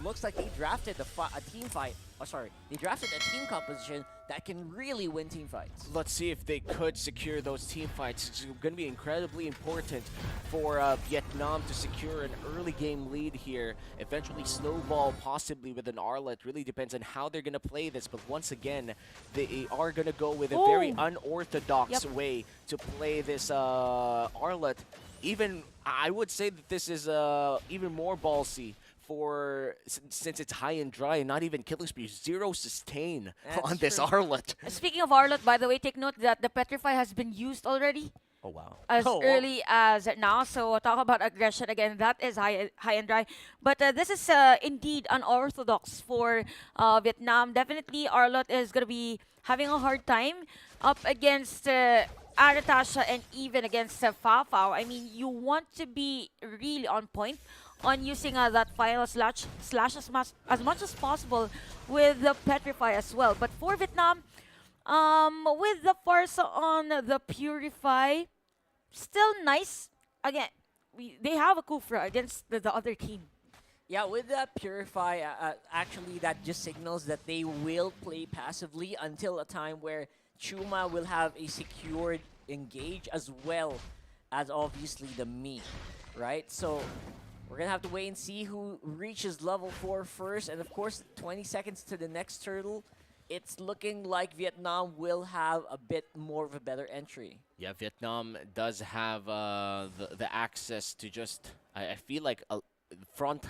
Looks like they drafted a team fight. Oh, sorry, they drafted a team composition that can really win team fights. Let's see if they could secure those team fights. It's going to be incredibly important for Vietnam to secure an early game lead here. Eventually snowball possibly with an Arlet. Really depends on how they're going to play this. But once again, they are going to go with a very unorthodox way to play this Arlet. Even, I would say that this is even more ballsy. Since it's high and dry and not even killing spree, 0 sustain on this Arlet. Speaking of Arlet, by the way, take note that the Petrify has been used already. Oh wow! As early as now, so talk about aggression again. That is high and dry, but this is indeed unorthodox for Vietnam. Definitely, Arlet is gonna be having a hard time up against Aratasha and even against Fafao. I mean, you want to be really on point on using that final slash as much as possible with the Petrify as well. But for Vietnam, with the Farsa on the Purify, still nice. Again, they have a Kufra against the other team. Yeah, with that Purify, actually that just signals that they will play passively until a time where Chuma will have a secured engage as well as obviously the me, right? So we're going to have to wait and see who reaches level 4 first. And of course, 20 seconds to the next turtle. It's looking like Vietnam will have a bit more of a better entry. Yeah, Vietnam does have the access to just, I feel like a front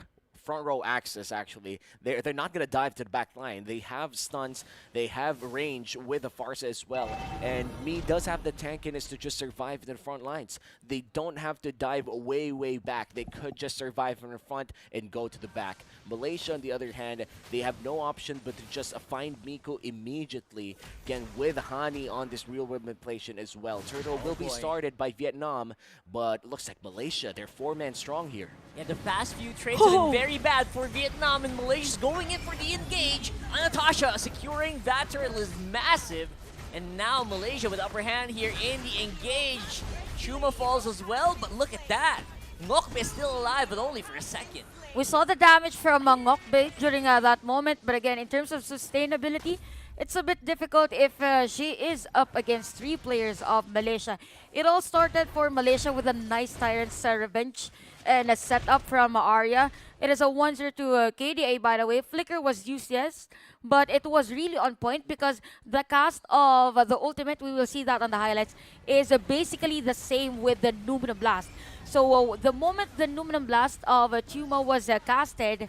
row access actually. They're not gonna dive to the back line. They have stuns, they have range with the Farsa as well. And Me does have the tankiness to just survive in the front lines. They don't have to dive way back. They could just survive from the front and go to the back. Malaysia on the other hand, they have no option but to just find Miko immediately. Again with Hani on this real world manipulation as well. Turtle will be started by Vietnam, but looks like Malaysia, they're 4-man strong here. Yeah, the past few trades have been very bad for Vietnam, and Malaysia's going in for the engage. Natasha securing that turtle is massive. And now Malaysia with upper hand here in the engage. Chuma falls as well, but look at that. Ngokbe is still alive, but only for a second. We saw the damage from Ngokbe during that moment, but again, in terms of sustainability, it's a bit difficult if she is up against 3 players of Malaysia. It all started for Malaysia with a nice Tyrant's Revenge and a setup from Arya. It is a 1-0 to KDA, by the way. Flicker was used, yes, but it was really on point because the cast of the ultimate, we will see that on the highlights, is basically the same with the Numinum Blast. So the moment the Numinum Blast of Tuma was casted,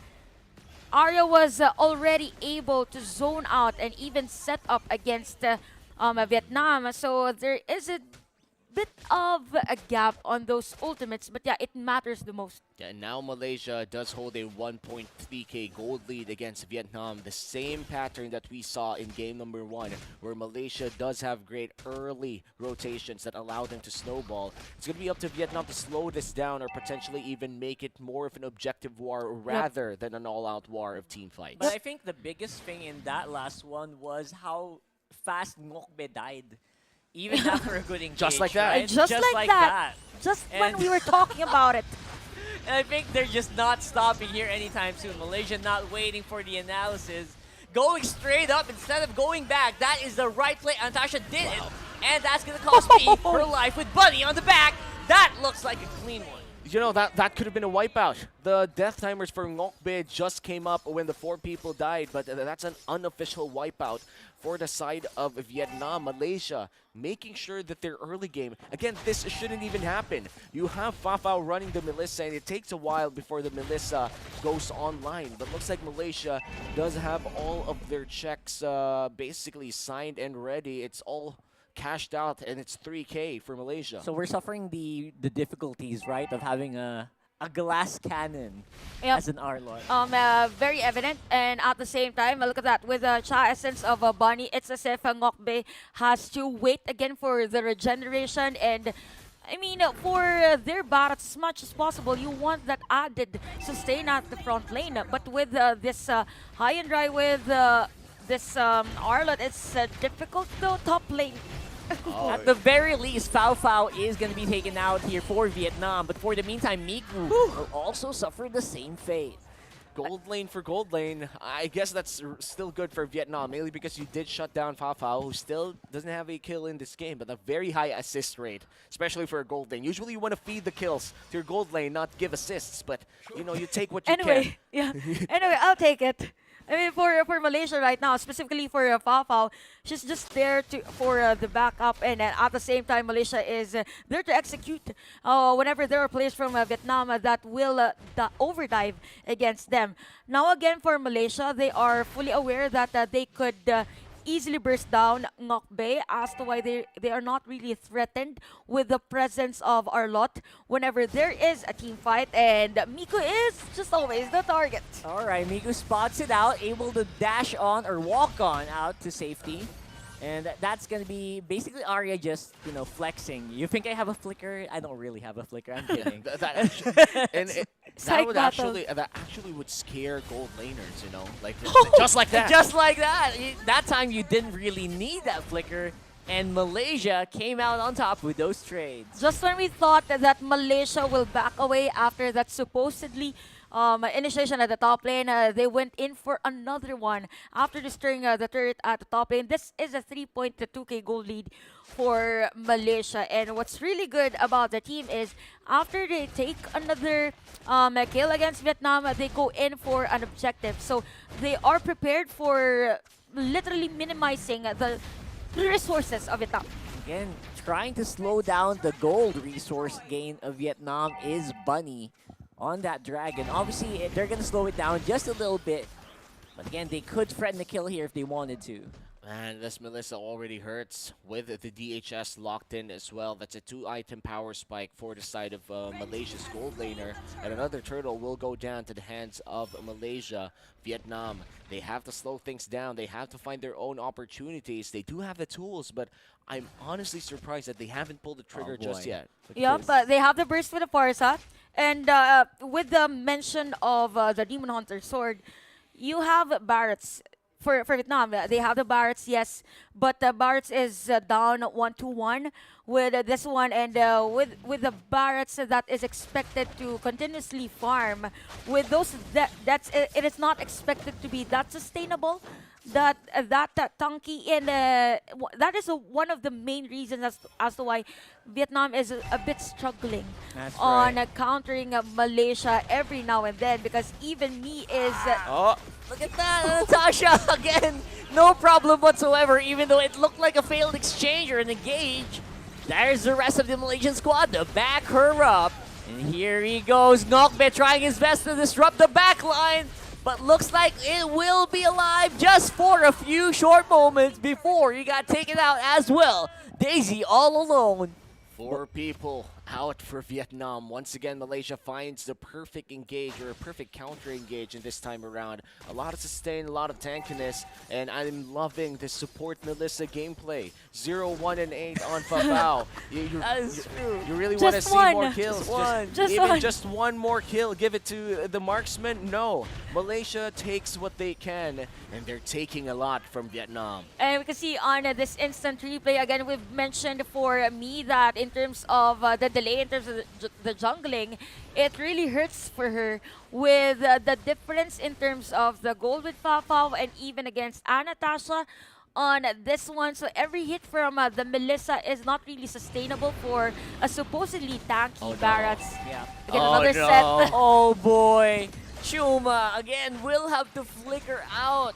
Arya was already able to zone out and even set up against Vietnam. So there is a bit of a gap on those ultimates, but yeah, it matters the most. Yeah, and now Malaysia does hold a 1.3k gold lead against Vietnam. The same pattern that we saw in game number 1, where Malaysia does have great early rotations that allow them to snowball. It's going to be up to Vietnam to slow this down or potentially even make it more of an objective war rather than an all-out war of team fights. But I think the biggest thing in that last one was how fast Ngokbe died. Even after a good engage, Just like that. right? Just like that. Just when we were talking about it. And I think they're just not stopping here anytime soon. Malaysia not waiting for the analysis. Going straight up instead of going back. That is the right play. Natasha did it. And that's going to cost me her life with Bunny on the back. That looks like a clean one. You know, that could have been a wipeout. The death timers for Ngokbe just came up when the 4 people died, but that's an unofficial wipeout for the side of Vietnam. Malaysia making sure that their early game, again, this shouldn't even happen. You have Fafao running the Melissa, and it takes a while before the Melissa goes online. But looks like Malaysia does have all of their checks basically signed and ready. It's all cashed out, and it's 3K for Malaysia. So we're suffering the difficulties, right, of having a glass cannon as an Arlot. Very evident, and at the same time, look at that, with the Cha Essence of Bunny, it's as if Ngokbe has to wait again for the regeneration, and I mean, for their barracks as much as possible, you want that added sustain at the front lane, but with this high and dry with this Arlot, it's difficult though, top lane. At the very least, Fafao is going to be taken out here for Vietnam. But for the meantime, Miku will also suffer the same fate. Gold lane for gold lane. I guess that's still good for Vietnam, mainly because you did shut down Fa Fao, who still doesn't have a kill in this game, but a very high assist rate, especially for a gold lane. Usually you want to feed the kills to your gold lane, not give assists, but you know, you take what you can. Anyway, yeah. Anyway, I'll take it. I mean, for Malaysia right now, specifically for Fa Fao, she's just there to for the backup, and at the same time, Malaysia is there to execute whenever there are players from Vietnam that will overdive against them. Now again, for Malaysia, they are fully aware that they could easily burst down Ngoc Bay as to why they are not really threatened with the presence of Arlot whenever there is a team fight, and Miku is just always the target. All right, Miku spots it out, able to dash on or walk on out to safety. And that's going to be basically Arya just, you know, flexing. You think I have a flicker? I don't really have a flicker. I'm kidding. Psych battle. That actually would scare gold laners, you know, like just like that. Just like that. That time you didn't really need that flicker. And Malaysia came out on top with those trades. Just when we thought that Malaysia will back away after that supposedly initiation at the top lane, they went in for another one after destroying the turret at the top lane. This is a 3.2k gold lead for Malaysia. And what's really good about the team is after they take another kill against Vietnam, they go in for an objective. So they are prepared for literally minimizing the resources of Vietnam. Again, trying to slow down the gold resource gain of Vietnam is Bunny on that dragon. Obviously, they're going to slow it down just a little bit. But again, they could threaten the kill here if they wanted to. And this Melissa already hurts with the DHS locked in as well. That's a 2-item power spike for the side of Malaysia's gold laner. And another turtle will go down to the hands of Malaysia. Vietnam, they have to slow things down. They have to find their own opportunities. They do have the tools, but I'm honestly surprised that they haven't pulled the trigger just yet. Yep, but they have the burst with the Parsa. And with the mention of the Demon Hunter sword, you have Barrett's. For Vietnam, they have the Barrett's, yes, but the Barrett's is down 1-1 with this one, and with the Barrett's that is expected to continuously farm with those it is not expected to be that sustainable. That tanky, and that is one of the main reasons as to why Vietnam is a bit struggling on countering Malaysia every now and then, because even me is Look at that, Natasha again. No problem whatsoever, even though it looked like a failed exchange or an engage. There's the rest of the Malaysian squad to back her up. And here he goes, Ngokbe trying his best to disrupt the back line. But looks like it will be alive just for a few short moments before he got taken out as well. Daisy all alone. 4 people out for Vietnam. Once again, Malaysia finds the perfect engage, or a perfect counter engage in this time around. A lot of sustain, a lot of tankiness, and I'm loving the support Melissa gameplay. 0, 1, and 8 on Fafao. That is true. You really want to see more kills. Just one more kill. Give it to the marksman? No. Malaysia takes what they can, and they're taking a lot from Vietnam. And we can see on this instant replay, again, we've mentioned for me that in terms of the delay, in terms of the jungling, it really hurts for her with the difference in terms of the gold with Fafao and even against Anatasha on this one. So every hit from the Melissa is not really sustainable for a supposedly tanky Barrett's. Yeah. Again, another set. Oh boy. Chuma again will have to flicker out.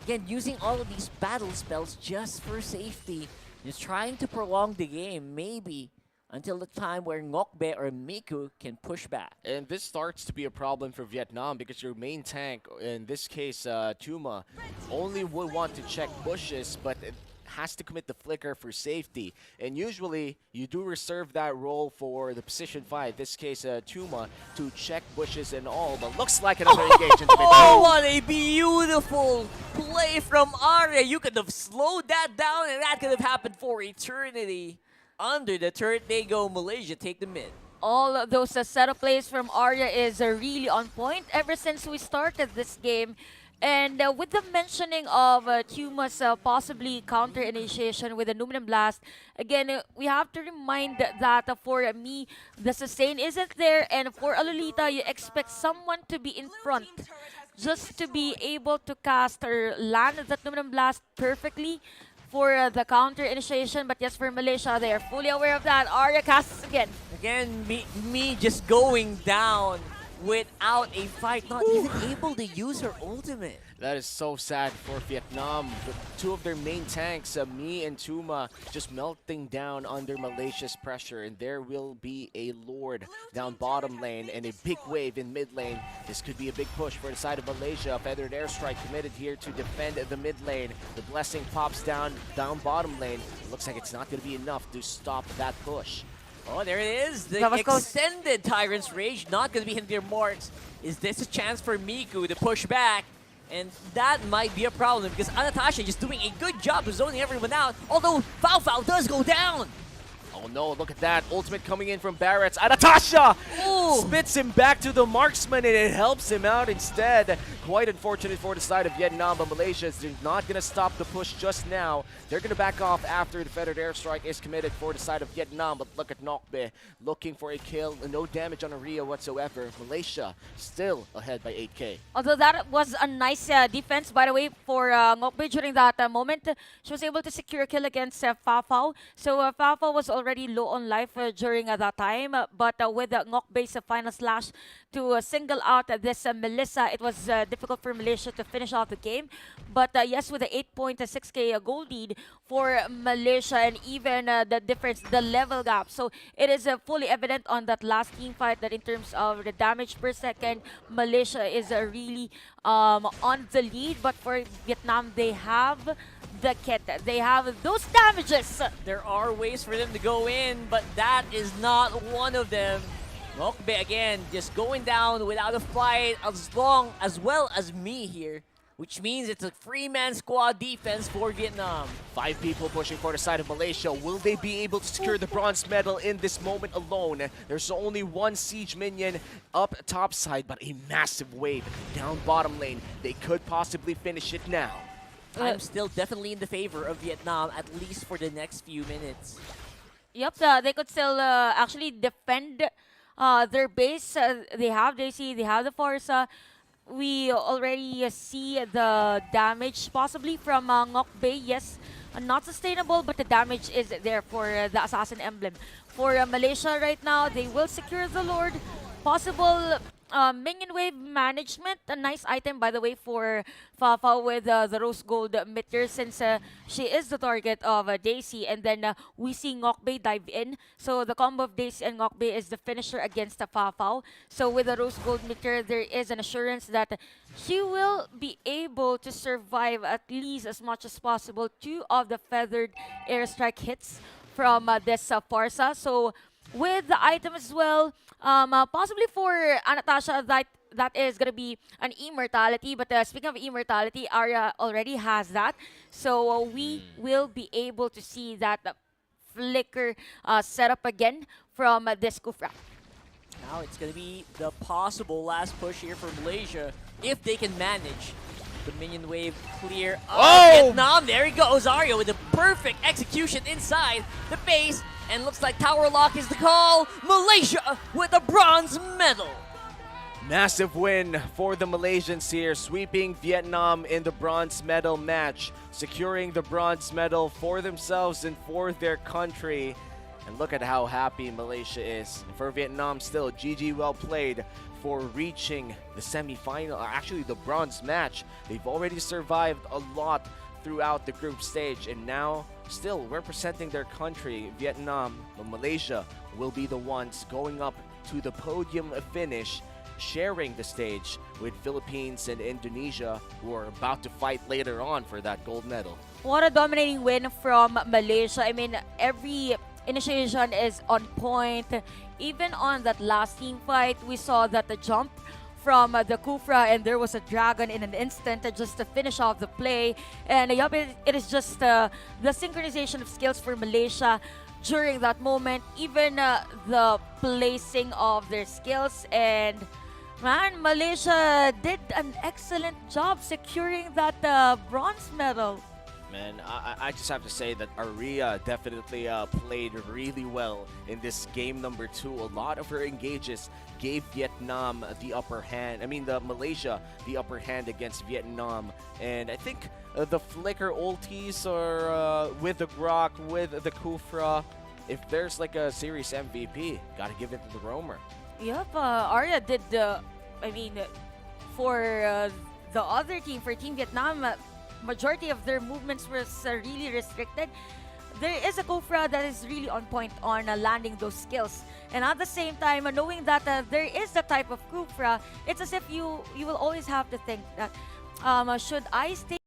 Again, using all of these battle spells just for safety. Just trying to prolong the game, maybe until the time where Ngokbe or Miku can push back. And this starts to be a problem for Vietnam, because your main tank, in this case Tuma, only would want to check bushes, but it has to commit the flicker for safety. And usually you do reserve that role for the position fight, this case Tuma, to check bushes and all, but looks like another engagement. Oh, what a beautiful play from Arya. You could have slowed that down, and that could have happened for eternity. Under the turret they go. Malaysia take the mid. All of those setup plays from Arya is really on point ever since we started this game. And with the mentioning of Tuma's possibly counter initiation with the Numinum Blast, again, we have to remind that for me, the sustain isn't there, and for Alolita, you expect someone to be in front just to be able to cast or land that Numinum Blast perfectly for the counter initiation. But yes, for Malaysia, they are fully aware of that. Arya casts again. Again, me just going down without a fight, not even able to use her ultimate. That is so sad for Vietnam. Two of their main tanks, Me and Tuma, just melting down under Malaysia's pressure. And there will be a Lord down bottom lane and a big wave in mid lane. This could be a big push for the side of Malaysia. Feathered Airstrike committed here to defend the mid lane. The Blessing pops down bottom lane. It looks like it's not going to be enough to stop that push. Oh, there it is. The That was close. extended Tyrant's Rage not going to be hitting their marks. Is this a chance for Miku to push back? And that might be a problem because Anastasia just doing a good job of zoning everyone out. Although Foul Foul does go down. Oh no, look at that. Ultimate coming in from Barrett's. Natasha Ooh. spits him back to the marksman and it helps him out instead. Quite unfortunate for the side of Vietnam, but Malaysia is not going to stop the push just now. They're going to back off after the Feathered Airstrike is committed for the side of Vietnam. But look at Nokbe looking for a kill. No damage on Aria whatsoever. Malaysia still ahead by 8K. Although that was a nice defense, by the way, for Ngokbe during that moment. She was able to secure a kill against Fafao. So Fafao was already low on life during that time. But with Ngokbe's final slash to single out this Melissa, it was difficult for Malaysia to finish off the game. But yes, with the 8.6k goal lead for Malaysia and even the difference, the level gap. So it is fully evident on that last team fight that in terms of the damage per second, Malaysia is really on the lead. But for Vietnam, they have the kit. They have those damages. There are ways for them to go in, but that is not one of them. Mokbe again just going down without a fight as well as me here, which means it's a three-man squad defense for Vietnam. 5 people pushing for the side of Malaysia. Will they be able to secure the bronze medal in this moment alone? There's only one siege minion up top side, but a massive wave down bottom lane. They could possibly finish it now. I'm still definitely in the favor of Vietnam, at least for the next few minutes. Yep, they could still actually defend their base. They have JC, they have the Forza. We already see the damage possibly from Ngoc Bay. Yes, not sustainable, but the damage is there for the Assassin Emblem. For Malaysia right now, they will secure the Lord. Possible minion wave management, a nice item by the way for Fafa with the rose gold meter, since she is the target of Daisy, and then we see Ngokbei dive in. So the combo of Daisy and Ngokbei is the finisher against the Fafa. So with the rose gold meter, there is an assurance that she will be able to survive at least as much as possible 2 of the feathered airstrike hits from this Farsa. So with the item as well, possibly for Anastasia, that is gonna be an immortality. But speaking of immortality, Arya already has that, so we will be able to see that flicker setup again from this Kufra. Now it's going to be the possible last push here for Malaysia, if they can manage the minion wave clear. Vietnam, there he goes, Arya with the perfect execution inside the base. And looks like Tower Lock is the call. Malaysia with a bronze medal. Massive win for the Malaysians here, sweeping Vietnam in the bronze medal match, securing the bronze medal for themselves and for their country. And look at how happy Malaysia is. For Vietnam still, GG well played for reaching the semi-final, or actually the bronze match. They've already survived a lot throughout the group stage, and now still representing their country, Vietnam, but Malaysia will be the ones going up to the podium finish, sharing the stage with Philippines and Indonesia, who are about to fight later on for that gold medal. What a dominating win from Malaysia. I mean, every initiation is on point. Even on that last team fight, we saw that the jump from the Kufra, and there was a dragon in an instant just to finish off the play. And yup, it is just the synchronization of skills for Malaysia during that moment, even the placing of their skills. And man, Malaysia did an excellent job securing that bronze medal. Man, I just have to say that Aria definitely played really well in this game number 2. A lot of her engages gave Vietnam the upper hand. I mean, the Malaysia the upper hand against Vietnam. And I think the Flicker ultis or with the Grok, with the Kufra, if there's like a series MVP, gotta give it to the Roamer. Yep, Arya did the. I mean, for the other team, for Team Vietnam, majority of their movements was really restricted. There is a Kofra that is really on point on landing those skills. And at the same time, knowing that there is the type of Kofra, it's as if you will always have to think that should I stay